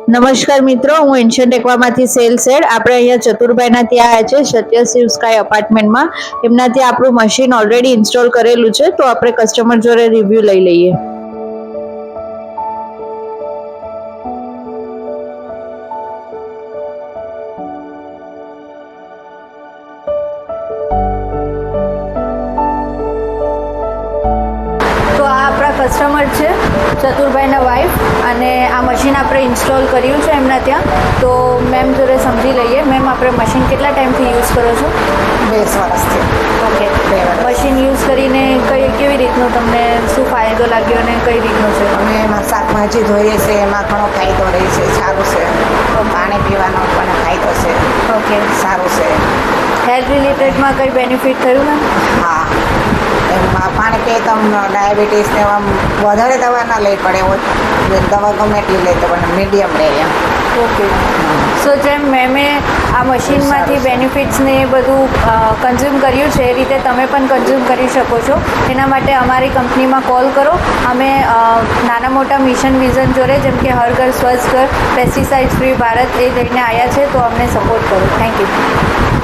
નમસ્કાર મિત્રો, હું એન્શિયન્ટ ટેકવામાંથી સેલ્સ હેડ. આપણે અહીંયા ચતુરભાઈના ત્યાં આવ્યા છે, સત્યશિવ સ્કાય અપાર્ટમેન્ટમાં. એમના ત્યાં આપણું મશીન ઓલરેડી ઇન્સ્ટોલ કરેલું છે, તો આપણે કસ્ટમર જોડે રિવ્યૂ લઈ લઈએ. કસ્ટમર છે ચતુરભાઈના વાઈફ, અને આ મશીન આપણે ઇન્સ્ટોલ કર્યું છે એમના ત્યાં. તો મેમ જોડે સમજી લઈએ. મેમ, આપણે મશીન કેટલા ટાઈમથી યુઝ કરો છો? 20 વર્ષથી. ઓકે. મશીન યુઝ કરીને કેવી રીતનું તમને શું ફાયદો લાગ્યો અને કઈ રીતનું છે? અમે એમાં શાકભાજી ધોઈએ છીએ, એમાં ઘણો ફાયદો રહે છે, સારું છે. પાણી પીવાનો પણ ફાયદો છે. ઓકે, સારું છે. હેલ્થ રિલેટેડમાં કંઈ બેનિફિટ થયું મેમ? હા, એમાં પાણી પીએ તો ડાયાબિટીસ ને આમ વધારે દવા ના લઈ પડે. દવા ગમે એટલી લે તો પણ મીડિયમ લે એમ. ઓકે. સો જેમ મેમે આ મશીનમાંથી બેનિફિટ્સ ને એ બધું કન્ઝ્યુમ કર્યું છે, એ રીતે તમે પણ કન્ઝ્યુમ કરી શકો છો. એના માટે અમારી કંપનીમાં કોલ કરો. અમે નાના મોટા મિશન વિઝન જોડે, જેમ કે હર ઘર સ્વસ્થ ઘર, પેસ્ટિસાઇડ ફ્રી ભારત, એ લઈને આવ્યા છે. તો અમને સપોર્ટ કરો. Thank you.